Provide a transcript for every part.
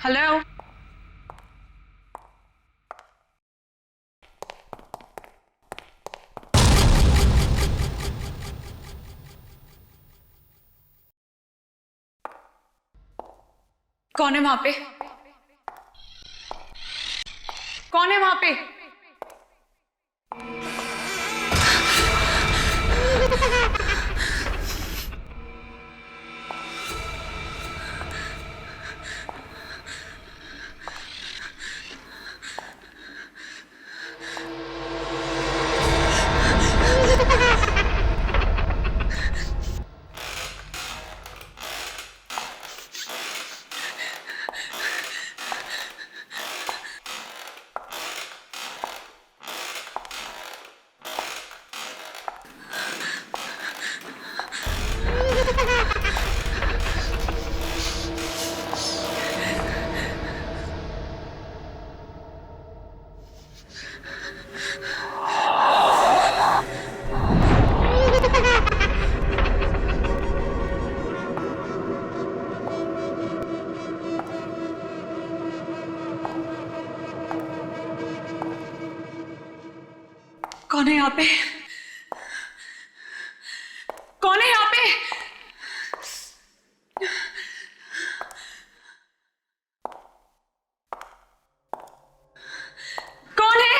Hello. कौन है वहां पे? कौन है वहां पे? कौन है यहाँ पे? कौन है यहाँ पे? कौन है?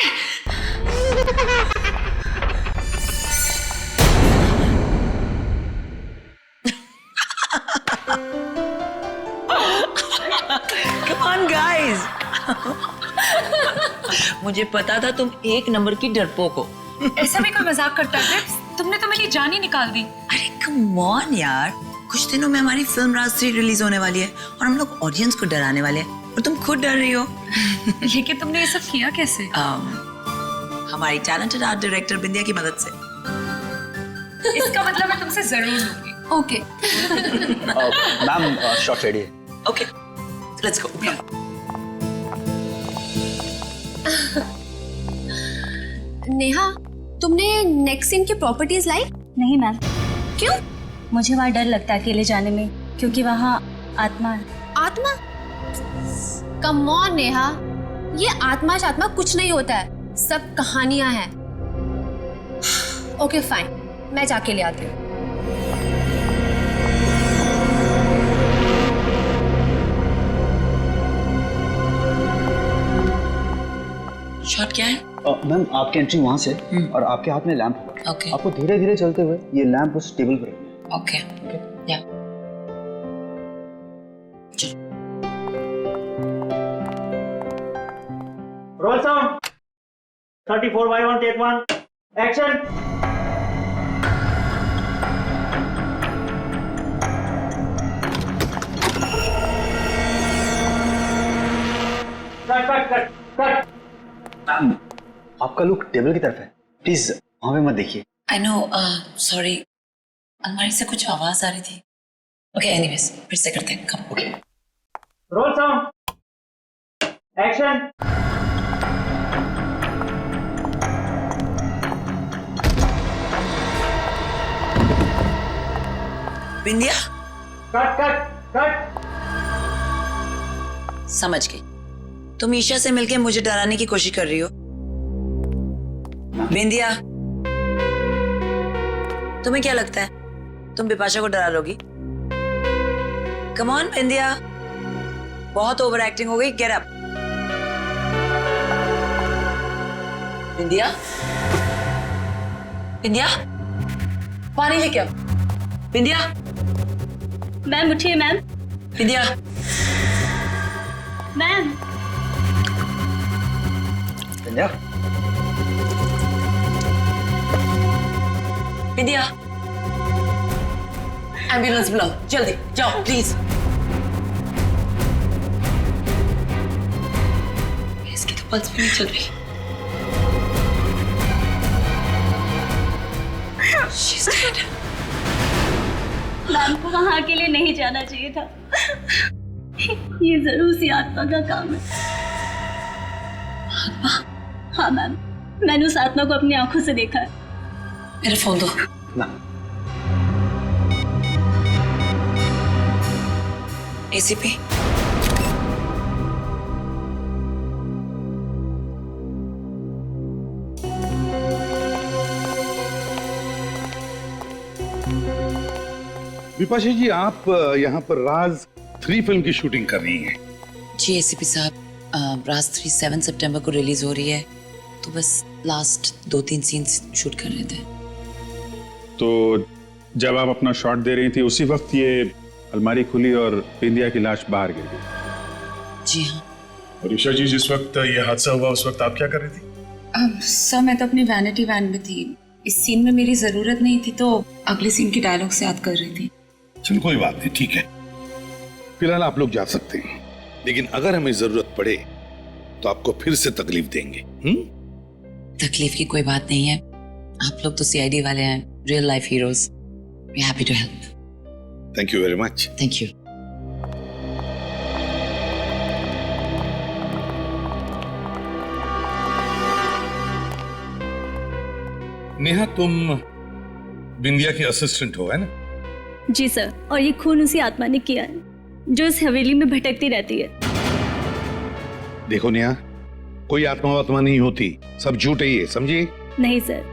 Come on guys. मुझे पता था तुम एक नंबर की डरपोक हो। ऐसा भी कोई मजाक करता है? तुमने तो मेरी जान ही निकाल दी। अरे कम ऑन यार, कुछ दिनों में हमारी फिल्म राज 3 रिलीज होने वाली है और हम लोग ऑडियंस को डराने वाले हैं और तुम खुद डर रही हो। ये कि तुमने ये सब किया कैसे? हमारी टैलेंटेड आर्ट डायरेक्टर बिंदिया की मदद से। इसका मतलब मैं तुमसे जरूर लूंगी। ओके। मैम शॉट रेडी है। Okay, let's go. नेहा, तुमने नेक्स्ट सीन की प्रॉपर्टीज लाई? नहीं मैम, क्यों? मुझे वहाँ डर लगता है अकेले जाने में, क्योंकि वहाँ आत्मा है। आत्मा? कम ऑन नेहा, ये आत्मा शात्मा कुछ नहीं होता है, सब कहानियां हैं। ओके फाइन, मैं जाके ले आती हूँ। शॉट क्या है? मैम आपकी एंट्री वहां से और आपके हाथ में लैंप होगा। ओके आपको धीरे धीरे चलते हुए ये लैंप उस टेबल पर रखना है। ओके या roll sound 34/1 take 1 action. Cut cut cut cut. Ma'am आपका लुक टेबल की तरफ है, प्लीज वहां पे मत देखिए। आई नो, सॉरी, अलमारी से कुछ आवाज आ रही थी। ओके एनीवेज, फिर से करते हैं। Come. Okay roll sound action. Bindiya, cut cut cut. समझ गई, तुम ईशा से मिलके मुझे डराने की कोशिश कर रही हो। बिंदिया, तुम्हें क्या लगता है तुम बिपाशा को डरा लोगी? कम ऑन बिंदिया, बहुत ओवर एक्टिंग हो गई। Get up. बिंदिया, बिंदिया, पानी लेके आओ। बिंदिया, मैम उठिए मैम। बिंदिया, मैम बिंदिया, बिंदिया, एम्बुलेंस बुलाओ, जल्दी जाओ प्लीज। इसकी तो पल्स भी नहीं चल रही। She's dead. मैम को वहाँ अकेले नहीं जाना चाहिए था। ये जरूर सी आत्मा का काम है। आत्मा? हाँ मैम, मैंने उस आत्मा को अपनी आंखों से देखा है। मेरा फोन दो। ना एसीपी, बिपाशा जी, आप यहाँ पर राज 3 फिल्म की शूटिंग कर रही हैं। जी एसीपी साहब, राज 3 7 सितंबर को रिलीज हो रही है, तो बस लास्ट 2-3 सीन्स शूट कर रहे थे। तो जब आप अपना शॉट दे रही थी उसी वक्त ये अलमारी खुली और बिंदिया की लाश बाहर गिर गई। जी हाँ और ईशा जी, जिस वक्त ये हादसा हुआ उस वक्त आप क्या कर रही थी? सर मैं तो अपनी वैनिटी वैन में थी। इस सीन में मेरी जरूरत नहीं थी, तो अगले सीन की डायलॉग से याद कर रही थी। चलो कोई बात नहीं, ठीक है। फिलहाल आप लोग जा सकते हैं, लेकिन अगर हमें जरूरत पड़े तो आपको फिर से तकलीफ देंगे। तकलीफ की कोई बात नहीं है, आप लोग तो सीआईडी वाले हैं, real life heroes. We happy to help. Thank you very much. Thank you. Neha, तुम बिंदिया की असिस्टेंट हो, है ना? जी सर, और ये खून उसी आत्मा ने किया है जो इस हवेली में भटकती रहती है। देखो नेहा, कोई आत्मा वात्मा नहीं होती, सब झूठ है ये, समझिए? नहीं सर,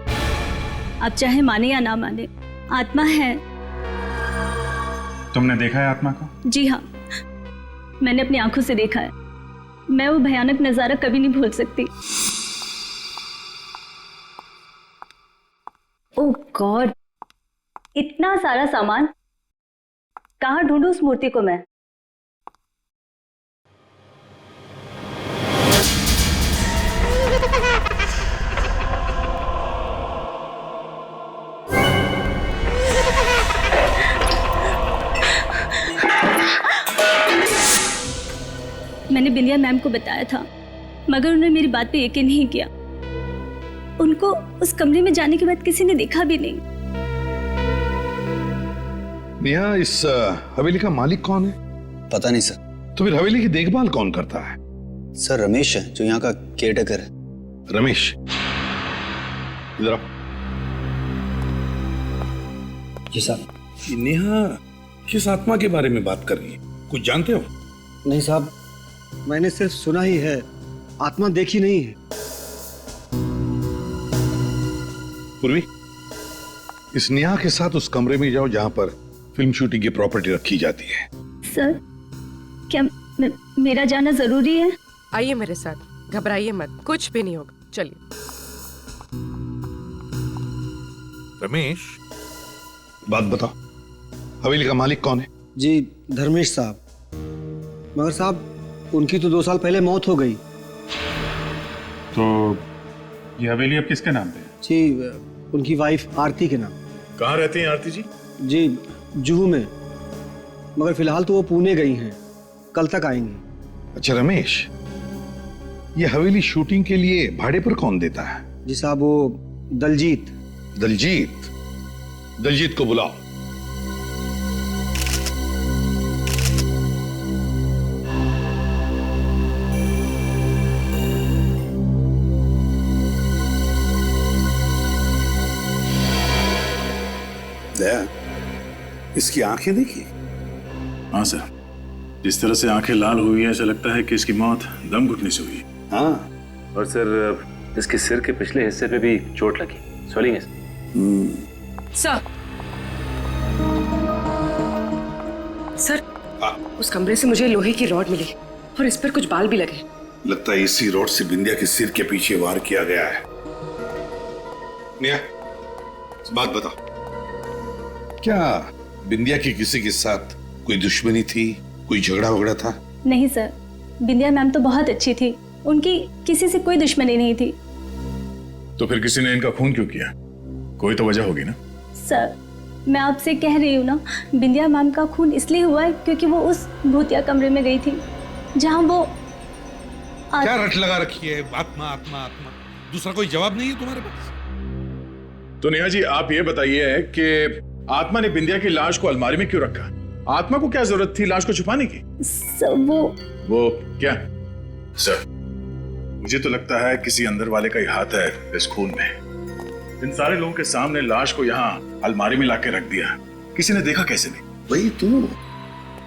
आप चाहे माने या ना माने, आत्मा है। तुमने देखा है आत्मा को? जी हाँ, मैंने अपनी आंखों से देखा है। मैं वो भयानक नजारा कभी नहीं भूल सकती। ओह गॉड, इतना सारा सामान, कहाँ ढूंढूं उस मूर्ति को मैं? मैंने बिंदिया मैम को बताया था, मगर उन्होंने मेरी बात पे यकीन नहीं किया। उनको उस कमरे में जाने के बाद किसी ने देखा भी नहीं। नेहा, इस हवेली का मालिक कौन है? पता नहीं सर। तो फिर हवेली की देखभाल कौन करता है? सर रमेश है, जो यहाँ का केयरटेकर है। रमेश, इधर आओ। जी साहब। ये नेहा किस आत्मा के बारे में बात कर रही है, कुछ जानते हो? नहीं साहब, मैंने सिर्फ सुना ही है, आत्मा देखी नहीं है। पूर्वी, इस नेहा के साथ उस कमरे में जाओ जहां पर फिल्म शूटिंग की प्रॉपर्टी रखी जाती है। सर, क्या मेरा जाना जरूरी है? आइए मेरे साथ, घबराइए मत, कुछ भी नहीं होगा, चलिए। रमेश, बात बताओ, हवेली का मालिक कौन है? जी धर्मेश साहब। मगर साहब, उनकी तो 2 साल पहले मौत हो गई। तो ये हवेली अब किसके नाम पे है? जी, उनकी वाइफ आरती के नाम। कहाँ रहती हैं आरती जी? जी जुहू में, मगर फिलहाल तो वो पुणे गई हैं, कल तक आएंगी। अच्छा रमेश, ये हवेली शूटिंग के लिए भाड़े पर कौन देता है? जी साहब, वो दलजीत। दलजीत? दलजीत को बुलाओ। दया, इसकी आंखें देखिए। हाँ सर, जिस तरह से आंखें लाल हुई है, ऐसा लगता है कि इसकी मौत दम घुटने से हुई। हाँ, और सर इसके सिर के पिछले हिस्से पे भी चोट लगी, स्वेलिंग है। सर, उस कमरे से मुझे लोहे की रॉड मिली और इस पर कुछ बाल भी लगे। लगता है इसी रॉड से बिंदिया के सिर के पीछे वार किया गया है। नेहा, बात बताओ, क्या बिंदिया की किसी के साथ कोई दुश्मनी थी, कोई झगड़ा वगड़ा था? नहीं सर, बिंदिया मैम तो बहुत अच्छी थी, उनकी किसी से कोई दुश्मनी नहीं थी। तो फिर किसी ने इनका खून क्यों किया? कोई तो वजह होगी ना? सर, मैं आपसे कह रही हूँ ना, बिंदिया मैम का खून इसलिए हुआ है क्योंकि वो उस भूतिया कमरे में गई थी जहाँ वो क्या रट लगा रखी है? आत्मा आत्मा आत्मा, दूसरा कोई जवाब नहीं है तुम्हारे पास? तो नेहा जी, आप ये बताइए कि आत्मा ने बिंदिया की लाश को अलमारी में क्यों रखा? आत्मा को क्या जरूरत थी लाश को छुपाने की? सर, वो क्या? सर, मुझे तो लगता है किसी अंदर वाले का ही हाथ है इस खून में। इन सारे लोगों के सामने लाश को यहाँ अलमारी में लाके रख दिया, किसी ने देखा कैसे नहीं? वही तो,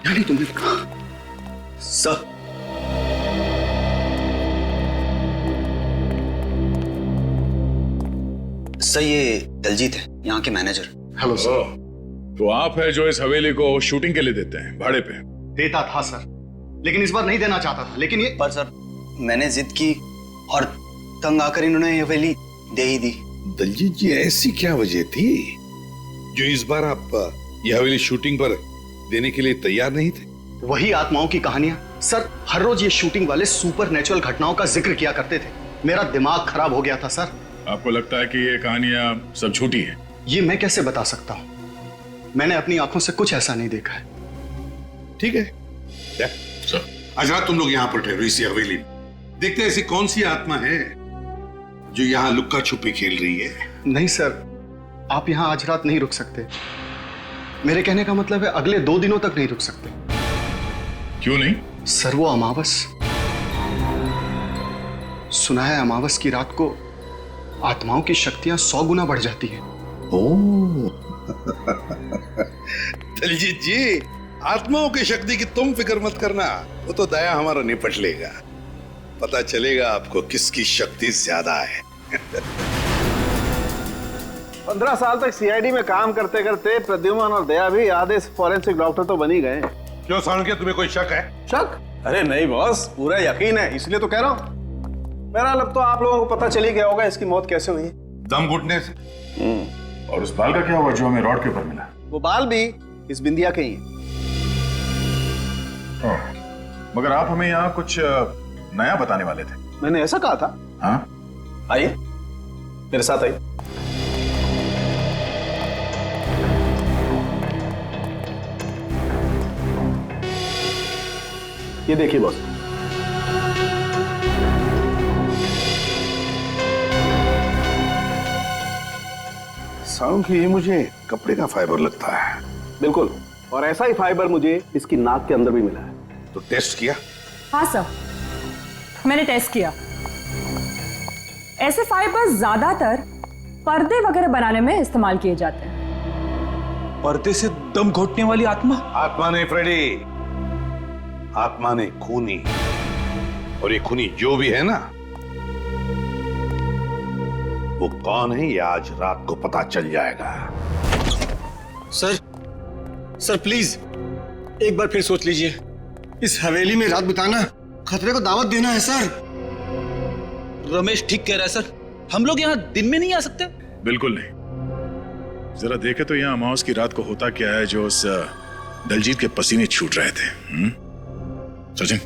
यानी तुमने कहा। सर, सर ये दलजीत है, यहाँ के मैनेजर। Hello sir. तो आप है जो इस हवेली को शूटिंग के लिए देते हैं भाड़े पे? देता था सर, लेकिन इस बार नहीं देना चाहता था। लेकिन ये पर सर मैंने जिद की और तंग आकर इन्होंने ये हवेली दे ही दी। दलजीत जी, ऐसी क्या वजह थी जो इस बार आप ये हवेली शूटिंग पर देने के लिए तैयार नहीं थे? वही आत्माओं की कहानियां सर। हर रोज ये शूटिंग वाले सुपर नेचुरल घटनाओं का जिक्र किया करते थे। मेरा दिमाग खराब हो गया था सर। आपको लगता है कि ये कहानियां सब झूठी है? ये मैं कैसे बता सकता हूँ, मैंने अपनी आंखों से कुछ ऐसा नहीं देखा है। ठीक है सर, आज रात तुम लोग यहाँ पर ठहरो इसी हवेली में। देखते हैं ऐसी कौन सी आत्मा है जो यहाँ लुक्का छुपी खेल रही है। नहीं सर, आप यहाँ आज रात नहीं रुक सकते। मेरे कहने का मतलब है अगले 2 दिनों तक नहीं रुक सकते। क्यों नहीं? सर वो अमावस, सुना है अमावस की रात को आत्माओं की शक्तियां 100 गुना बढ़ जाती हैं। ओह दलजीत जी, आत्माओं की शक्ति की तुम फिक्र मत करना, वो तो दया हमारा निपट लेगा। पता चलेगा आपको किसकी शक्ति ज्यादा है। 15 साल तक सीआईडी में काम करते करते प्रद्युमन और दया भी आधे फॉरेंसिक डॉक्टर तो बन ही गए। क्यों सालुंखे, तुम्हें कोई शक है? शक? अरे नहीं बॉस, पूरा यकीन है, इसलिए तो कह रहा हूँ। मेरा अब तो आप लोगों को पता चल ही गया होगा इसकी मौत कैसे हुई। दम घुटने से। और उस बाल का क्या हुआ जो हमें रॉड के ऊपर मिला? वो बाल भी इस बिंदिया के ही हैं। मगर आप हमें यहाँ कुछ नया बताने वाले थे। मैंने ऐसा कहा था? हाँ, आइए मेरे साथ आइए। ये देखिए बॉस, सालुंखे, ये मुझे कपड़े का फाइबर लगता है। बिल्कुल, और ऐसा ही फाइबर मुझे इसकी नाक के अंदर भी मिला है। तो टेस्ट किया? हाँ सर, मैंने टेस्ट किया। ऐसे फाइबर ज्यादातर पर्दे वगैरह बनाने में इस्तेमाल किए जाते हैं। पर्दे से दम घोटने वाली आत्मा? आत्मा नहीं फ्रेडी, आत्मा ने खूनी। और ये खूनी जो भी है ना, वो कौन है ये आज रात को पता चल जाएगा। सर प्लीज एक बार फिर सोच लीजिए। इस हवेली में रात बिताना खतरे को दावत देना है सर। रमेश ठीक कह रहा है सर, हम लोग यहाँ दिन में नहीं आ सकते। बिल्कुल नहीं। जरा देखे तो यहाँ अमावस की रात को होता क्या है जो उस दलजीत के पसीने छूट रहे थे। सचिन,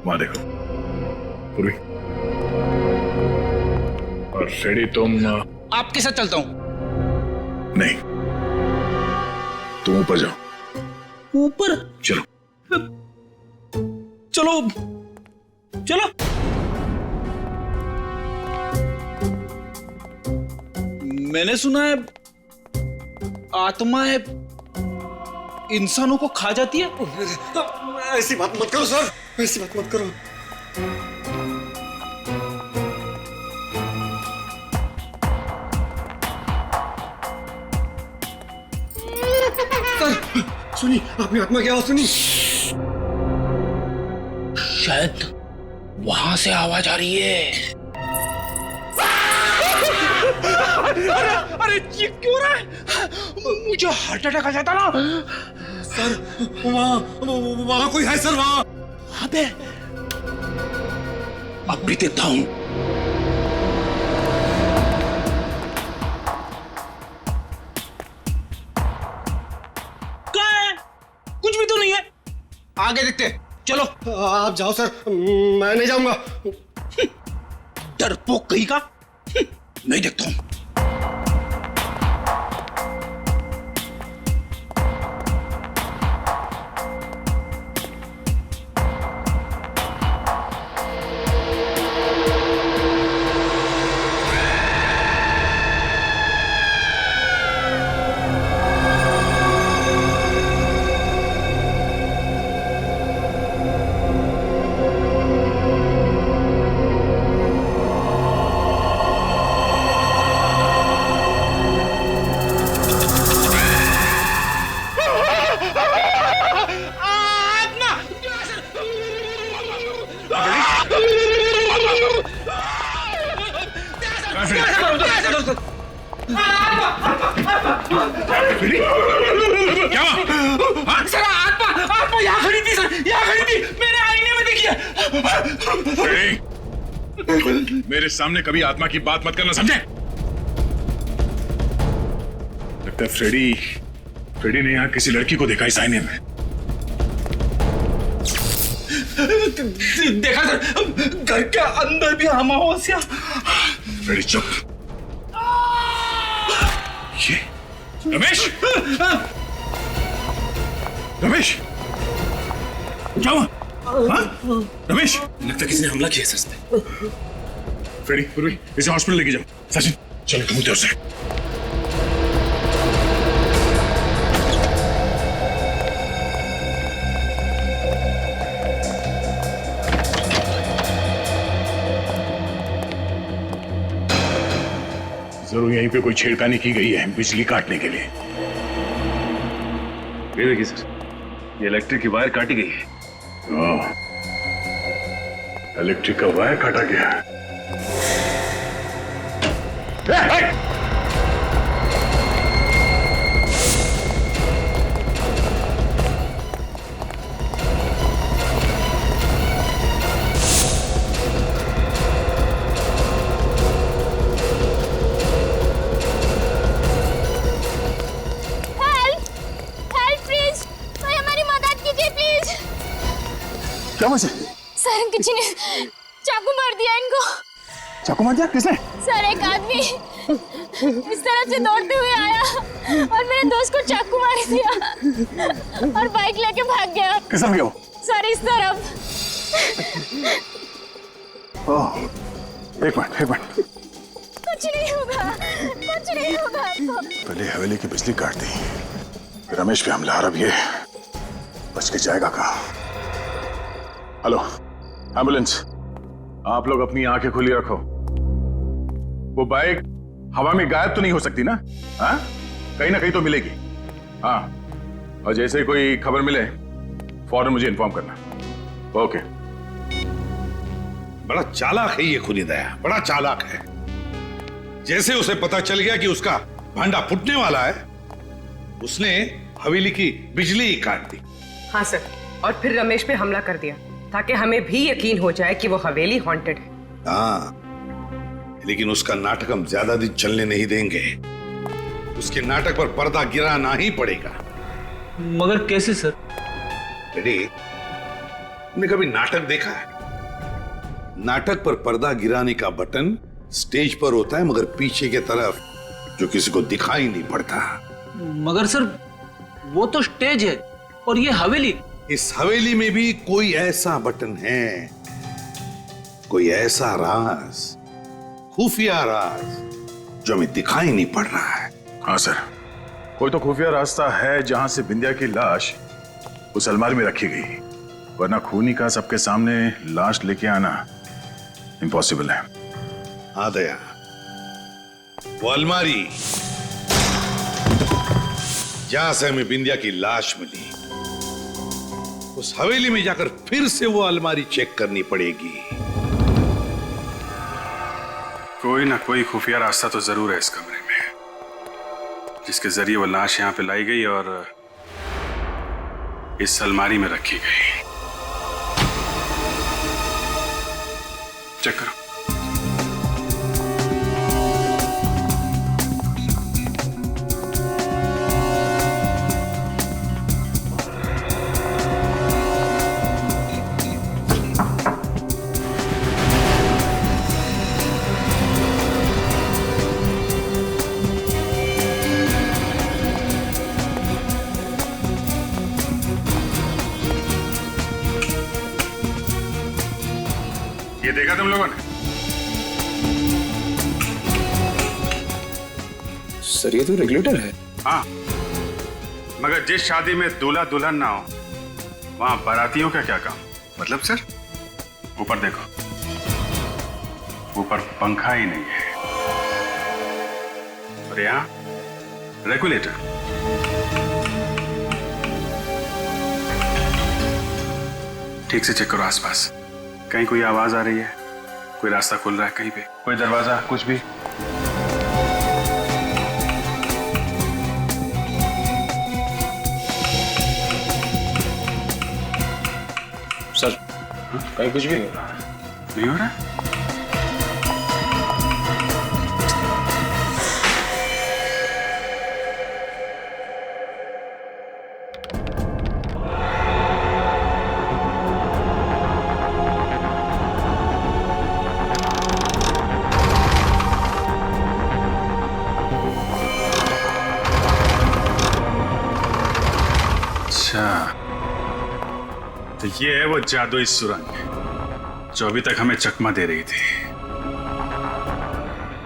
वहां देखो। पूर्वी और फ्रेडी, तुम आपके साथ चलता हूं। नहीं, तुम ऊपर जाओ। ऊपर? चलो चलो चलो। मैंने सुना है आत्माएं इंसानों को खा जाती है। ऐसी बात मत करो सर, ऐसी बात मत करो। सुनी आपने आत्मा क्या सुनी? शायद वहां से आवाज आ रही है। अरे ये क्यों रहा है? मुझे हार्ट अटैक आ जाता ना। सर वहां कोई है सर, वहां पे। अब भी देखता हूं। क्या है? कुछ भी तो नहीं है। आगे देखते। चलो आप जाओ सर, मैं नहीं जाऊंगा। डरपोक कहीं का। नहीं देखता हूं। क्या हुआ? सर आत्मा यहाँ खड़ी थी सर, यहाँ खड़ी थी, मैंने आईने में देखी है। मेरे सामने कभी आत्मा की बात मत करना, समझे? लगता है फ्रेडी ने यहाँ किसी लड़की को देखा इस आईने में। देखा सर, घर के अंदर भी अमावस्या। फ्रेडी चुप। ये रमेश, रमेश क्या हुआ? हाँ? रमेश, लगता है किसी ने हमला किया सर इस पे। फ्रेडी, पूर्वी इसे हॉस्पिटल लेके जाओ। सचिन चलो ढूंढते उसे। जरूर यहीं पे कोई छेड़खानी की गई है बिजली काटने के लिए। ये देखिए सर, ये इलेक्ट्रिक की वायर काटी गई है। इलेक्ट्रिक का वायर काटा गया। क्या वजह? सर किसी ने चाकू मार दिया इनको। चाकू मार दिया? किसने? सर एक आदमी इस तरफ से दौड़ते हुए आया और मेरे दोस्त को चाकू मार दिया और बाइक लेके भाग गया। किस तरफ गया वो? सर इस तरफ। एक मिनट। कुछ नहीं होगा पहले हवेली की बिजली काट दी, फिर रमेश पे हमला, अब ये बच के जाएगा कहाँ? हेलो एम्बुलेंस, आप लोग अपनी आंखें खुली रखो। वो बाइक हवा में गायब तो नहीं हो सकती ना? हाँ, कहीं ना कहीं तो मिलेगी। हाँ, और जैसे कोई खबर मिले फौरन मुझे इन्फॉर्म करना। ओके। बड़ा चालाक है ये खुनी दया, बड़ा चालाक है। जैसे उसे पता चल गया कि उसका भांडा फूटने वाला है, उसने हवेली की बिजली ही काट दी। हाँ सर, और फिर रमेश पे हमला कर दिया ताकि हमें भी यकीन हो जाए कि वो हवेली हॉन्टेड है। हाँ, लेकिन उसका नाटक हम ज्यादा दिन चलने नहीं देंगे। उसके नाटक पर पर्दा गिराना ही पड़ेगा। मगर कैसे सर? बेटे, तुमने कभी नाटक देखा है? नाटक पर पर्दा गिराने का बटन स्टेज पर होता है, मगर पीछे की तरफ जो किसी को दिखाई नहीं पड़ता। मगर सर वो तो स्टेज है और ये हवेली। इस हवेली में भी कोई ऐसा बटन है, कोई ऐसा राज, खुफिया राज जो हमें दिखाई नहीं पड़ रहा है। हाँ सर, कोई तो खुफिया रास्ता है जहां से बिंदिया की लाश उस अलमारी में रखी गई, वरना खूनी का सबके सामने लाश लेके आना इम्पॉसिबल है। हाँ दया, वो अलमारी जहां से हमें बिंदिया की लाश मिली, उस हवेली में जाकर फिर से वो अलमारी चेक करनी पड़ेगी। कोई ना कोई खुफिया रास्ता तो जरूर है इस कमरे में, जिसके जरिए वो लाश यहाँ पे लाई गई और इस अलमारी में रखी गई। चेक करो। ये देखा तुम लोगों ने? सर ये तो रेगुलेटर है। हाँ, मगर जिस शादी में दूल्हा दुल्हन ना हो, वहां बारातियों का क्या काम? मतलब सर, ऊपर देखो, ऊपर पंखा ही नहीं है और यहाँ रेगुलेटर। ठीक से चेक करो आसपास, कहीं कोई आवाज आ रही है, कोई रास्ता खुल रहा है कहीं पे, कोई दरवाजा, कुछ भी? सर कहीं कुछ भी नहीं हो रहा है। नहीं हो रहा है? तो ये है वो जादुई सुरंग जो अभी तक हमें चकमा दे रही थी।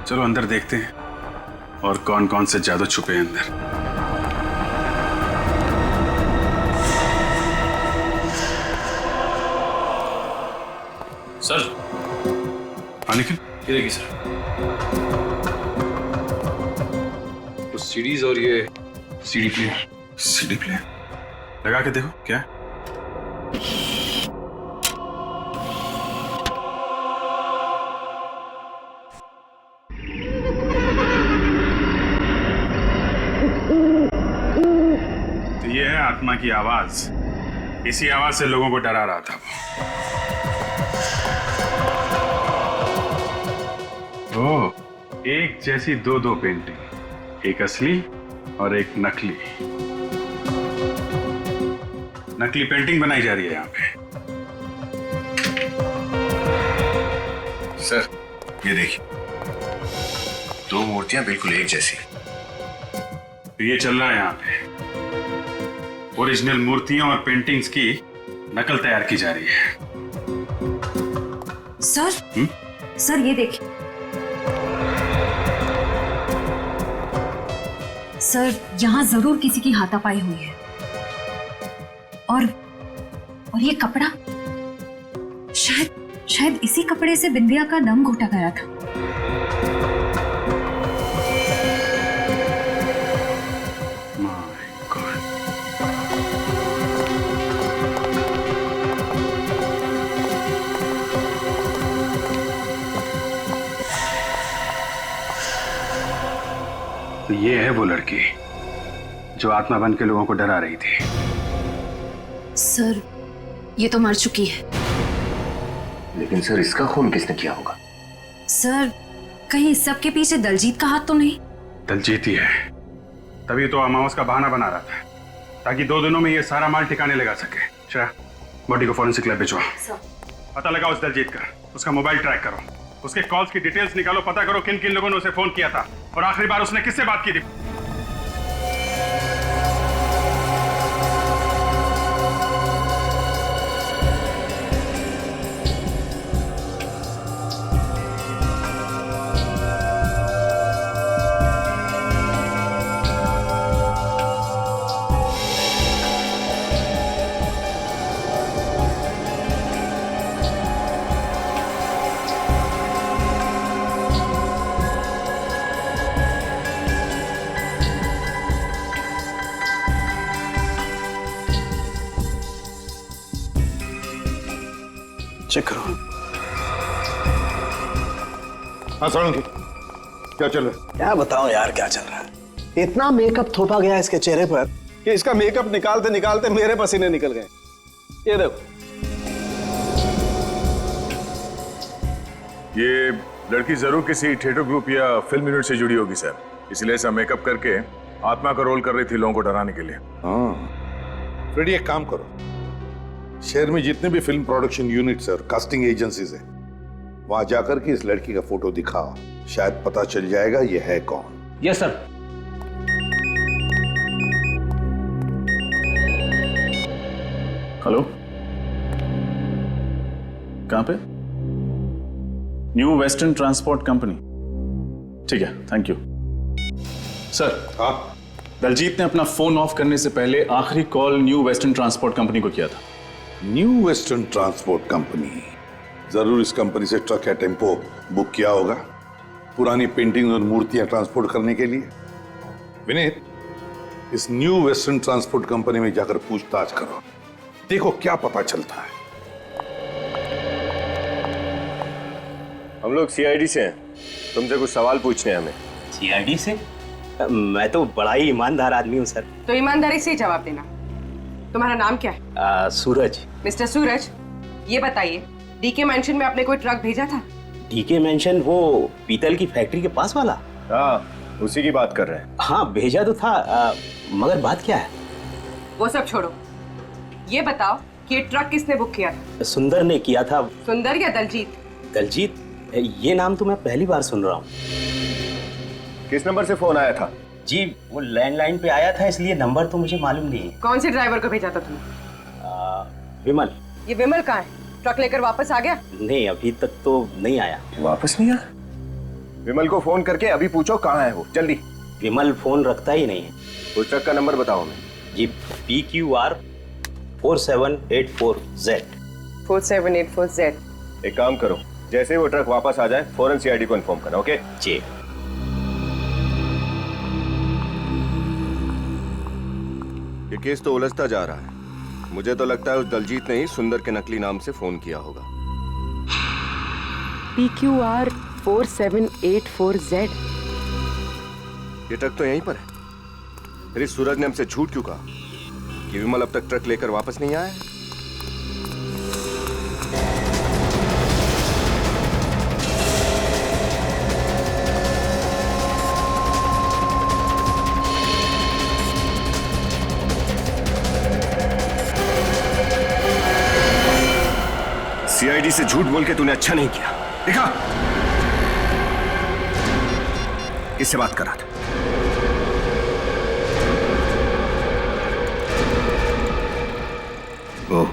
चलो अंदर देखते हैं और कौन कौन से जादू छुपे हैं अंदर। सर हाँ निखिल, ये देखिए सर, तो सीडीज और ये सीडी प्लेयर। सीडी प्लेयर लगा के देखो क्या है? तो ये है आत्मा की आवाज। इसी आवाज से लोगों को डरा रहा था वो। ओह, एक जैसी दो पेंटिंग, एक असली और एक नकली। नकली पेंटिंग बनाई जा रही है यहाँ पे। सर ये देखिए, दो मूर्तियां बिल्कुल एक जैसी। तो ये चल रहा है यहाँ पे, ओरिजिनल मूर्तियों और पेंटिंग्स की नकल तैयार की जा रही है। सर सर ये देखिए सर, यहाँ जरूर किसी की हाथापाई हुई है। और ये कपड़ा, शायद इसी कपड़े से बिंदिया का दम घोटा गया था। तो ये है वो लड़की जो आत्मा बन के लोगों को डरा रही थी। सर ये तो मर चुकी है। लेकिन सर इसका खून किसने किया होगा? सर कहीं इस सब के पीछे दलजीत का हाथ तो नहीं? दलजीत ही है, तभी तो अमावस का बहाना बना रहा था ताकि 2 दिनों में ये सारा माल ठिकाने लगा सके। श्रेया, बॉडी को फॉरेंसिक लैब भिजवा। पता लगाओ उस दलजीत का, उसका मोबाइल ट्रैक करो, उसके कॉल्स की डिटेल्स निकालो, पता करो किन किन लोगों ने उसे फोन किया था और आखिरी बार उसने किससे बात की थी। चेक करो। हाँ सोलंकी, क्या चल रहा है? क्या बताऊं यार क्या चल रहा है। इतना मेकअप थोपा गया इसके चेहरे पर कि इसका मेकअप निकालते निकालते मेरे पसीने निकल गए। ये देखो, ये लड़की जरूर किसी थिएटर ग्रुप या फिल्म यूनिट से जुड़ी होगी सर, इसलिए ऐसा मेकअप करके आत्मा का रोल कर रही थी लोगों को डराने के लिए। हाँ, फ्रेडी एक काम करो, शहर में जितने भी फिल्म प्रोडक्शन यूनिट्स और कास्टिंग एजेंसीज हैं, वहां जाकर के इस लड़की का फोटो दिखाओ, शायद पता चल जाएगा ये है कौन। Yes sir. हेलो, कहां पे? New western transport company. ठीक है, थैंक यू सर। दलजीत ने अपना फोन ऑफ करने से पहले आखिरी call new western transport company को किया था। न्यू वेस्टर्न ट्रांसपोर्ट कंपनी, जरूर इस कंपनी से ट्रक या टेम्पो बुक किया होगा पुरानी पेंटिंग और मूर्तियां ट्रांसपोर्ट करने के लिए। विनीत, इस न्यू वेस्टर्न ट्रांसपोर्ट कंपनी में जाकर पूछताछ करो, देखो क्या पता चलता है। हम लोग सीआईडी से हैं, तुमसे कुछ सवाल पूछने हैं हमें। सीआईडी से? मैं तो बड़ा ही ईमानदार आदमी हूँ सर। तो ईमानदारी से ही जवाब देना। तुम्हारा नाम क्या है? सूरज। मिस्टर सूरज, ये बताइए, डीके मेंशन में आपने कोई ट्रक भेजा था? डीके मेंशन वो पीतल की फैक्ट्री के पास वाला? हाँ, उसी की बात कर रहे हैं। हाँ भेजा तो था, मगर बात क्या है? वो सब छोड़ो, ये बताओ कि ये ट्रक किसने बुक किया था? सुंदर ने किया था। सुंदर या दलजीत? दलजीत, ये नाम तो मैं पहली बार सुन रहा हूँ। किस नंबर से फोन आया था? जी वो लैंडलाइन पे आया था, इसलिए नंबर तो मुझे मालूम नहीं है। कौन से ड्राइवर को भेजा था तुमने? विमल। ये विमल कहाँ है? ट्रक लेकर वापस आ गया? नहीं, अभी तक तो नहीं आया। वापस नहीं आया? विमल को फोन करके अभी पूछो कहाँ है वो, जल्दी। विमल फोन रखता ही नहीं है। उस ट्रक का नंबर बताओ हमें। जी PQR 4784Z। 4784Z। एक काम करो, जैसे ही वो ट्रक वापस आ जाए फौरन CID को इन्फॉर्म करना, ओके? जी। ये केस तो उलझता जा रहा है। मुझे तो लगता है उस दलजीत ने ही सुंदर के नकली नाम से फोन किया होगा। PQR 4784Z। ये ट्रक तो यहीं पर है। फिर इस सूरज ने हमसे झूठ क्यों कहा कि विमल अब तक ट्रक लेकर वापस नहीं आया? CID से झूठ बोल के तूने अच्छा नहीं किया। देखा किससे बात कर रहा था? वो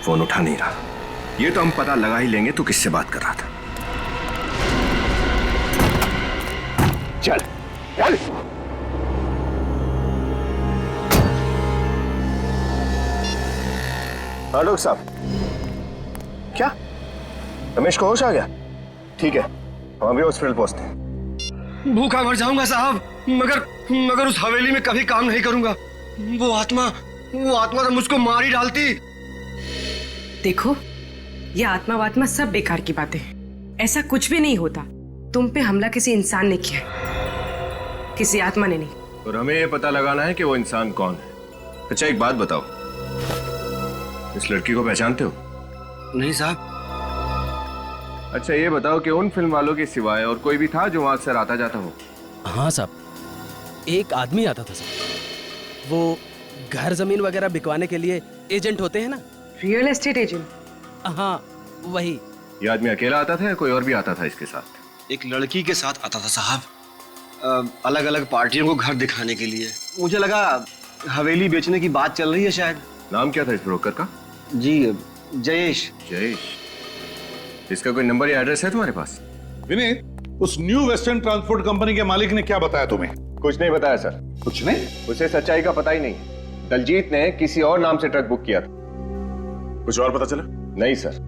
फोन उठा नहीं रहा। ये तो हम पता लगा ही लेंगे तू किससे बात कर रहा था। चल चल। हाँ डॉक्टर साहब, क्या रमेश को होश आ गया? ठीक है, हम अभी हॉस्पिटल पहुंचते हैं। भूखा मर जाऊंगा साहब, मगर उस हवेली में कभी काम नहीं करूंगा। वो आत्मा तो मुझको मार ही डालती। देखो, ये आत्मा वात्मा सब बेकार की बातें हैं। ऐसा कुछ भी नहीं होता। तुम पे हमला किसी इंसान ने किया, किसी आत्मा ने नहीं। और हमें ये पता लगाना है कि वो इंसान कौन है। अच्छा एक बात बताओ, इस लड़की को पहचानते हो? नहीं साहब। अच्छा ये बताओ कि उन फिल्म वालों के सिवाय और कोई भी था जो वहां अक्सर आता जाता हो? हाँ साहब, एक आदमी आता था साहब। वो घर जमीन वगैरह बिकवाने के लिए एजेंट होते हैं ना। Real estate agent? हाँ वही। ये आदमी अकेला आता था या कोई और भी आता था इसके साथ? एक लड़की के साथ आता था साहब, अलग अलग पार्टियों को घर दिखाने के लिए। मुझे लगा हवेली बेचने की बात चल रही है शायद। नाम क्या था इस ब्रोकर का? जी जयेश। जयेश। इसका कोई नंबर या एड्रेस है तुम्हारे पास? विनीत, उस न्यू वेस्टर्न ट्रांसपोर्ट कंपनी के मालिक ने क्या बताया तुम्हें? कुछ नहीं बताया सर। कुछ नहीं? उसे सच्चाई का पता ही नहीं। दलजीत ने किसी और नाम से ट्रक बुक किया था। कुछ और पता चला? नहीं सर,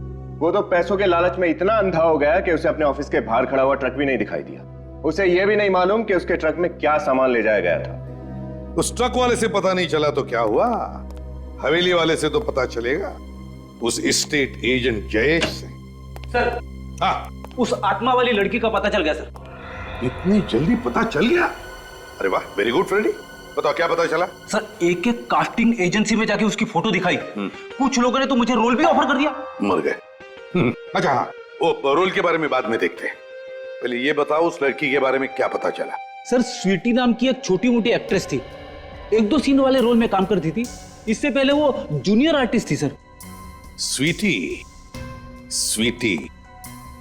वो तो पैसों के लालच में इतना अंधा हो गया कि उसे अपने ऑफिस के बाहर खड़ा हुआ ट्रक भी नहीं दिखाई दिया। उसे यह भी नहीं मालूम कि उसके ट्रक में क्या सामान ले जाया गया था। उस ट्रक वाले से पता नहीं चला तो क्या हुआ, हवेली वाले से तो पता चलेगा, उस एस्टेट एजेंट जयेश से। सर, हाँ, उस आत्मा वाली लड़की का पता चल गया सर। इतनी जल्दी पता चल गया? अरे वाह, वेरी गुड फ्रेंडी। बताओ क्या पता चला? सर, एक कास्टिंग एजेंसी में जाके उसकी फोटो दिखाई। कुछ लोगों ने तो मुझे रोल भी ऑफर कर दिया। मर गए। अच्छा हाँ, वो रोल के बारे में बाद में देखते हैं। पहले ये बताओ उस लड़की के बारे में क्या पता चला? सर, स्वीटी नाम की एक छोटी मोटी एक्ट्रेस थी, एक दो सीन वाले रोल में काम करती थी। इससे पहले वो जूनियर आर्टिस्ट थी सर। स्वीटी, स्वीटी,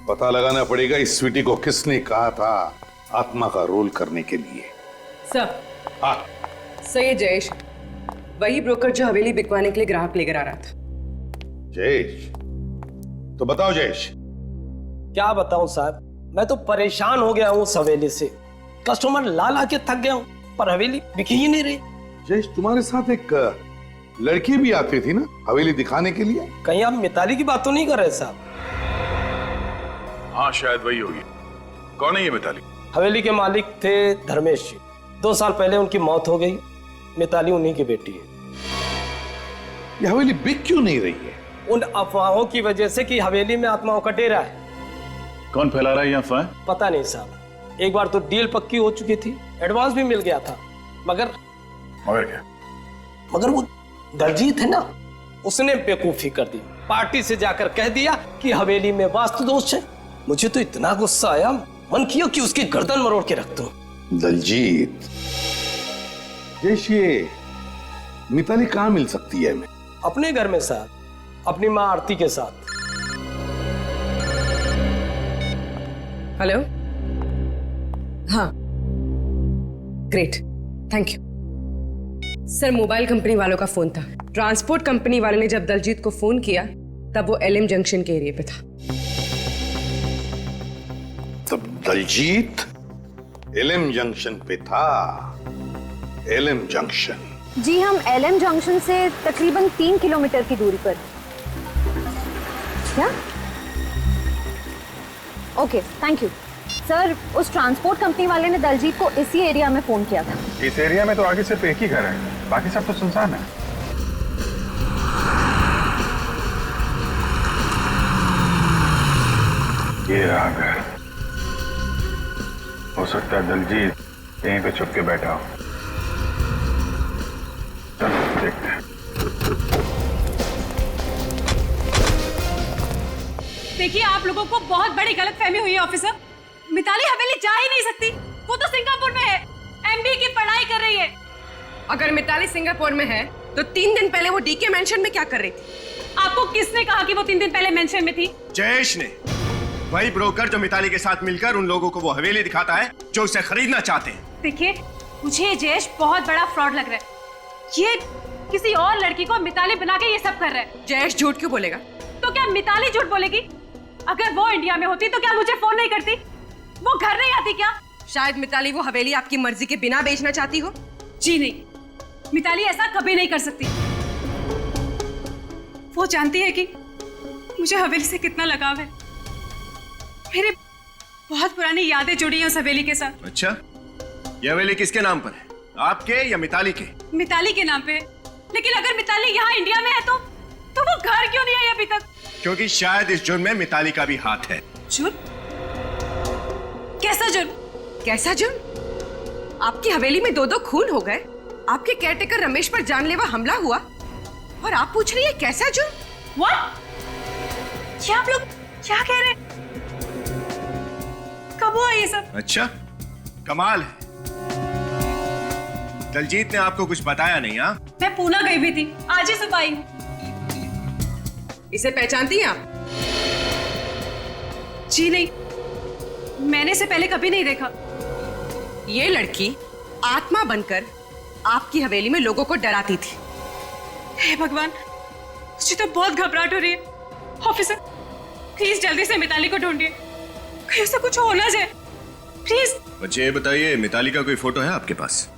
पता लगाना पड़ेगा इस स्वीटी को किसने कहा था आत्मा का रोल करने के लिए। सर, हाँ सही जयेश, वही ब्रोकर जो हवेली बिकवाने के लिए ग्राहक लेकर आ रहा था। जयेश, तो बताओ जयेश। क्या बताऊं साहब, मैं तो परेशान हो गया हूँ उस हवेली से। कस्टमर ला के थक गया हूँ, पर हवेली बिकी ही नहीं रही। जयेश, तुम्हारे साथ एक लड़की भी आती थी ना हवेली दिखाने के लिए? कहीं आप मिताली की बात तो नहीं कर रहे साहब? हाँ शायद वही होगी। कौन है ये मिताली? हवेली के मालिक थे धर्मेश जी। 2 साल पहले उनकी मौत हो गई। मिताली उन्हीं की बेटी है। ये हवेली बिक क्यों नहीं रही है? उन अफवाहों की वजह से कि हवेली में आत्माओं का डेरा है। कौन फैला रहा है ये अफवाह? पता नहीं साहब, एक बार तो डील पक्की हो चुकी थी, एडवांस भी मिल गया था, मगर क्या? मगर वो दलजीत है ना, उसने बेवकूफी कर दी, पार्टी से जाकर कह दिया कि हवेली में वास्तु दोष है। मुझे तो इतना गुस्सा आया, मन किया कि उसकी गर्दन मरोड़ के रख दूं। दलजीत, ये मिताली कहाँ मिल सकती है हमें? अपने घर में सर, अपनी माँ आरती के साथ। हेलो, हाँ, great, thank you sir. Mobile company वालों का फोन था। ट्रांसपोर्ट कंपनी वाले ने जब दलजीत को फोन किया तब वो एलएम जंक्शन के एरिया पे था। तब दलजीत एलएम जंक्शन पे था। LM junction? जी, हम एलएम जंक्शन से तकरीबन 3 किलोमीटर की दूरी पर। क्या? Okay, thank you sir. उस ट्रांसपोर्ट कंपनी वाले ने दलजीत को इसी एरिया में फोन किया था। इस एरिया में तो आगे सिर्फ एक ही घर है, बाकी सब तो सुनसान है। ये रहा घर। हो सकता है दलजीत यहीं पे छुप के बैठा हो। चलो देखते हैं। देखिए, आप लोगों को बहुत बड़ी गलतफहमी हुई है ऑफिसर। मिताली हवेली जा ही नहीं सकती, वो तो सिंगापुर में है, एमबीए की पढ़ाई कर रही है। अगर मिताली सिंगापुर में है तो 3 दिन पहले वो डीके मेंशन में क्या कर रही थी? आपको किसने कहा कि वो 3 दिन पहले मेंशन में थी? जयेश ने, वही ब्रोकर जो मिताली के साथ मिलकर उन लोगों को वो हवेली दिखाता है जो उसे खरीदना चाहते हैं। देखिए, मुझे जयेश बहुत बड़ा फ्रॉड लग रहा है। ये किसी और लड़की को मिताली बना के ये सब कर रहा है। जयेश झूठ क्यों बोलेगा? तो क्या मिताली झूठ बोलेगी? अगर वो इंडिया में होती तो क्या मुझे फोन नहीं करती? वो घर नहीं आती क्या? शायद मिताली वो हवेली आपकी मर्जी के बिना बेचना चाहती हो। जी नहीं, मिताली ऐसा कभी नहीं कर सकती। वो जानती है कि मुझे हवेली से कितना लगाव है। मेरे बहुत पुरानी यादें जुड़ी हैं उस हवेली के साथ। अच्छा, ये हवेली किसके नाम पर है, आपके या मिताली के? मिताली के नाम पे है। लेकिन अगर मिताली यहाँ इंडिया में है तो वो घर क्यों नहीं आई अभी तक? क्योंकि शायद इस जुर्म में मिताली का भी हाथ है। जुर्म? कैसा जुर्म? कैसा जुर्म? आपकी हवेली में 2 खून हो गए, आपके केयरटेकर रमेश पर जानलेवा हमला हुआ, और आप पूछ रही है कैसा जुर्म? What? क्या आप लोग क्या कह रहे हैं? कब हुआ ये सब? अच्छा, कमाल है। दलजीत ने आपको कुछ बताया नहीं? हाँ, मैं पूना गई भी थी, आज ही सुबह आई हूँ। इसे पहचानती हैं आप? जी नहीं, मैंने इसे पहले कभी नहीं देखा। ये लड़की आत्मा बनकर आपकी हवेली में लोगों को डराती थी। हे भगवान, मुझे तो बहुत घबराहट हो रही है। ऑफिसर, प्लीज जल्दी से मिताली को ढूंढिए, कहीं उसे कुछ हो ना जाए, प्लीज। बच्चे ये बताइए, मिताली का कोई फोटो है आपके पास?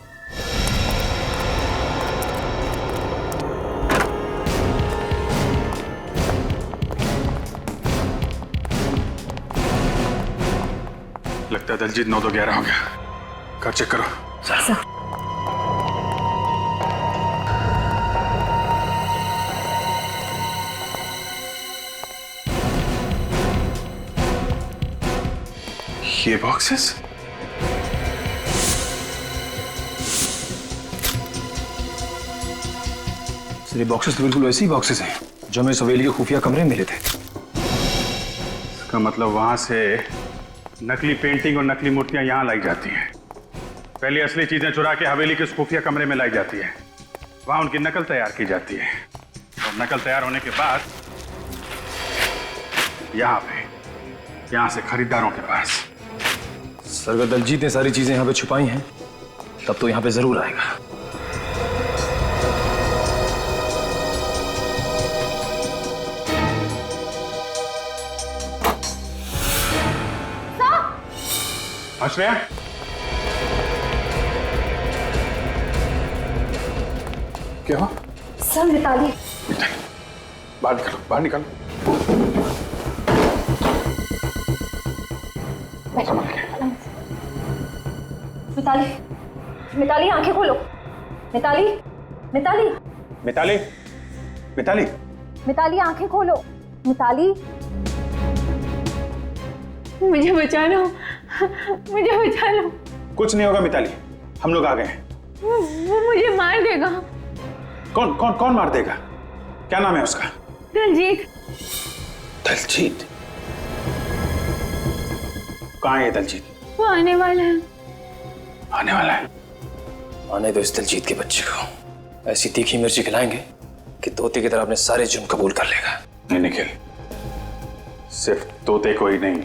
लगता है दलजीत 9 तो 11 हो गया। घर चेक करो। सर। ये बॉक्सेस? सर, ये बॉक्सेस तो बिल्कुल वैसे ही बॉक्सेस हैं जो हमें इस हवेली के खुफिया कमरे में मिले थे। इसका मतलब वहां से नकली पेंटिंग और नकली मूर्तियां यहां लाई जाती हैं। पहले असली चीजें चुरा के हवेली के उस खुफिया कमरे में लाई जाती है, वहां उनकी नकल तैयार की जाती है, और नकल तैयार होने के बाद यहां से खरीदारों के पास। सर, अगर दलजीत ने सारी चीजें यहाँ पे छुपाई हैं तब तो यहाँ पे जरूर आएगा। आश्रया, क्या हुआ? सर, मिताली। बाहर निकलो, बाहर निकलो। मिताली, मिताली आंखें खोलो। मिताली, मिताली, मिताली, मिताली, मिताली आंखें खोलो। मिताली, मुझे बचा लो, मुझे बचा लो। कुछ नहीं होगा मिताली, हम लोग आ गए हैं। वो मुझे मार देगा। कौन कौन कौन मार देगा? क्या नाम है उसका? दलजीत। दलजीत? कहाँ है ये दलजीत? वो आने वाला है। आने वाला है? आने दो इस दलजीत के बच्चे को। ऐसी तीखी मिर्ची खिलाएंगे कि तोते की तरह अपने सारे जुर्म कबूल कर लेगा। नहीं निखिल, सिर्फ तोते को ही नहीं,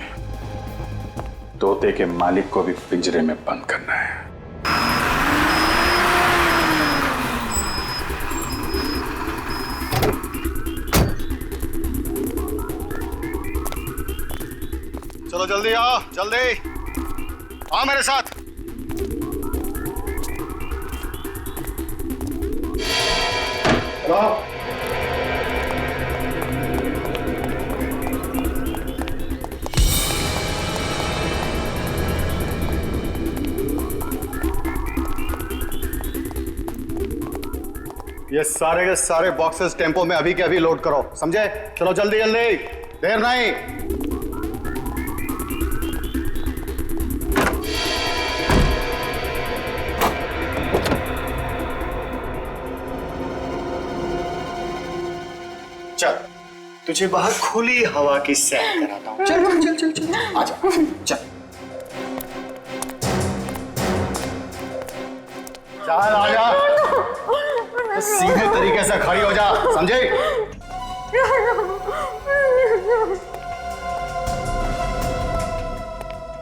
तोते के मालिक को भी पिंजरे में बंद करना है। चलो जल्दी आओ, जल्दी आओ मेरे साथ। ये सारे के सारे बॉक्सेस टेम्पो में अभी के अभी लोड करो, समझे? चलो जल्दी जल्दी, देर नहीं। चल, तुझे बाहर खुली हवा की सैर कराता हूँ। चल चल चल चल, आजा, चल चल आजा, सीधे तरीके से खड़ी हो जा, समझे?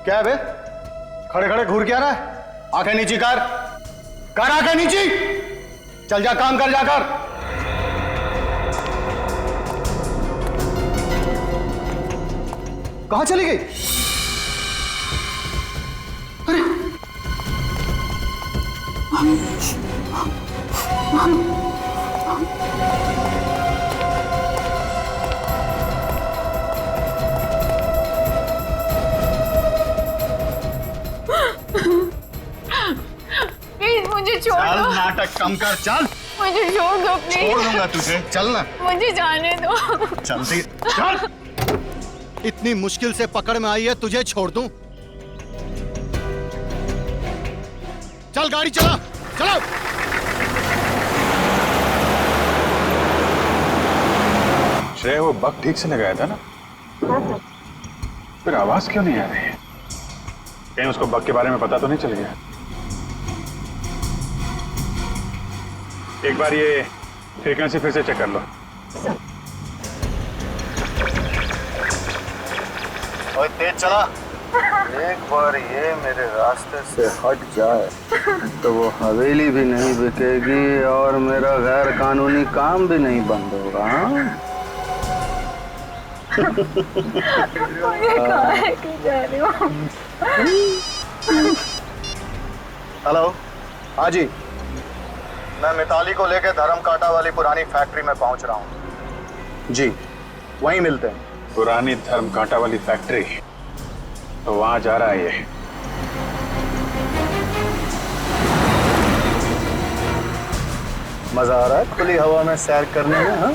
क्या है बे? खड़े खड़े घूर क्या रहा है? आंखें नीची कर आंखें नीची। चल जा, काम कर जाकर। कहां चली गई? अरे प्लीज मुझे छोड़ चल, दो। नाटक कम कर, चल। मुझे छोड़ दो प्लीज। छोड़ दूंगा तुझे, चल ना। मुझे जाने दो। जल्दी चल। इतनी मुश्किल से पकड़ में आई है, तुझे छोड़ दूं? चल गाड़ी चला, चलो। श्रेय, वो बग ठीक से लगाया था ना? फिर आवाज क्यों नहीं आ रही है? कहीं उसको बग के बारे में पता तो नहीं चल गया? एक बार ये फ्रीक्वेंसी फिर से चेक कर लो। ओए तेज चला। एक बार ये मेरे रास्ते से हट जाए तो वो हवेली भी नहीं बिकेगी और मेरा गैर कानूनी काम भी नहीं बंद होगा। हेलो, हाँ जी, मैं मिताली को लेकर धर्म कांटा वाली पुरानी फैक्ट्री में पहुंच रहा हूँ जी, वहीं मिलते हैं। पुरानी धर्म कांटा वाली फैक्ट्री? तो वहां जा रहा है ये। मजा आ रहा है खुली हवा में सैर करने में? हाँ?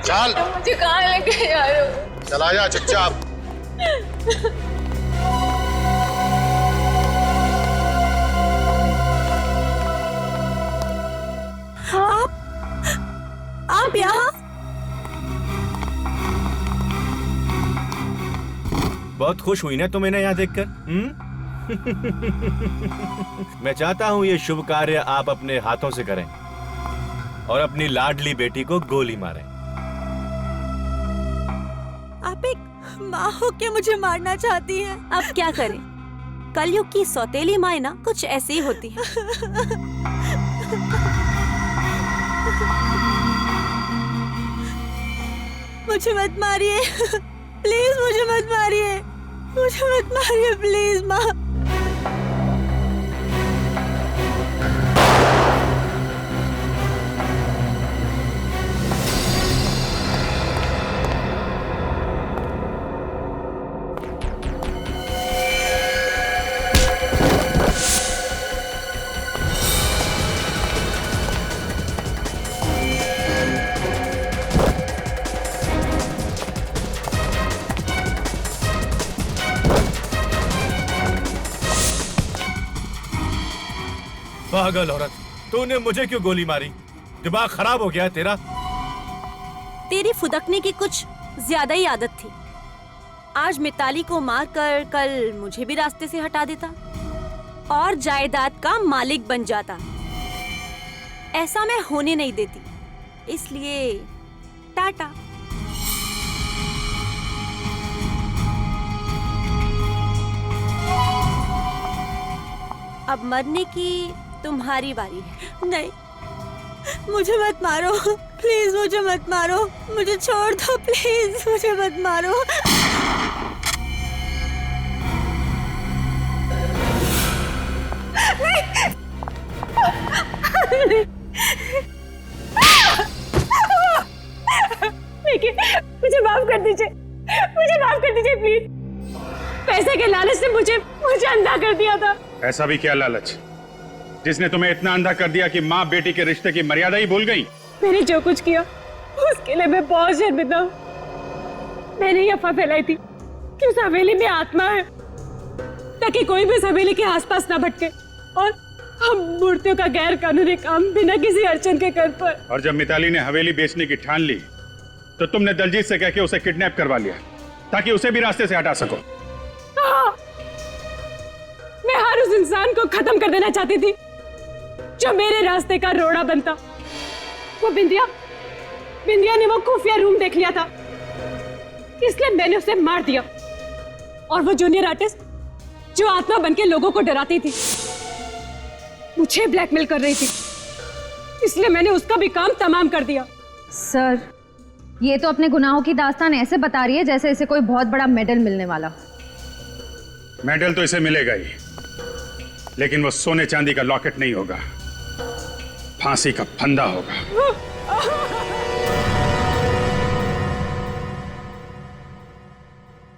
चल, मुझे कहाँ लेके जा रहे हो? चला जा चुपचाप। आप यहाँ? बहुत खुश हुई ना तुम इन्हें यहाँ देखकर? मैं चाहता हूँ ये शुभ कार्य आप अपने हाथों से करें और अपनी लाडली बेटी को गोली मारें। आप एक माँ हो के मुझे मारना चाहती हैं? अब क्या करें? कलयुग की सौतेली माँ ना कुछ ऐसी ही होती है। मुझे मत मारिए, प्लीज मुझे मत मारिए, मुझे मत मारिए प्लीज माँ। पागल औरत, तूने मुझे क्यों गोली मारी? दिमाग खराब हो गया है तेरा? तेरी फुदकने की कुछ ज्यादा ही आदत थी। आज मिताली को मारकर कल मुझे भी रास्ते से हटा देता और जायदाद का मालिक बन जाता। ऐसा मैं होने नहीं देती, इसलिए टाटा। अब मरने की तुम्हारी बारी है। नहीं, मुझे मत मारो प्लीज, मुझे मत मारो, मुझे छोड़ दो प्लीज, मुझे मत मारो। देखिए, मुझे माफ कर दीजिए, मुझे माफ कर दीजिए प्लीज। पैसे के लालच से मुझे अंधा कर दिया था। ऐसा भी क्या लालच जिसने तुम्हें इतना अंधा कर दिया कि माँ बेटी के रिश्ते की मर्यादा ही भूल गई? मैंने जो कुछ किया उसके लिए मैं बहुत शर्मिंदा हूँ। मैंने ये अफवाह फैलाई थी कि उस हवेली में आत्मा है, ताकि कोई भी उस हवेली के आसपास ना भटके और हम मूर्तियों का गैर कानूनी काम बिना किसी अड़चन के कर पाए। और जब मिताली ने हवेली बेचने की ठान ली तो तुमने दलजीत से कह के उसे किडनैप करवा लिया ताकि उसे भी रास्ते से हटा सको। हाँ, मैं हर उस इंसान को खत्म कर देना चाहती थी जो मेरे रास्ते का रोड़ा बनता। वो बिंदिया ने वो खुफिया रूम देख लिया था, इसलिए मैंने उसे मार दिया। और वो जूनियर आर्टिस्ट जो आत्मा बनके लोगों को डराती थी, मुझे ब्लैकमेल कर रही थी, इसलिए मैंने उसका भी काम तमाम कर दिया। सर, ये तो अपने गुनाहों की दास्तान ऐसे बता रही है जैसे इसे कोई बहुत बड़ा मेडल मिलने वाला। मेडल तो इसे मिलेगा ही, लेकिन वो सोने चांदी का लॉकेट नहीं होगा, फांसी का फंदा होगा।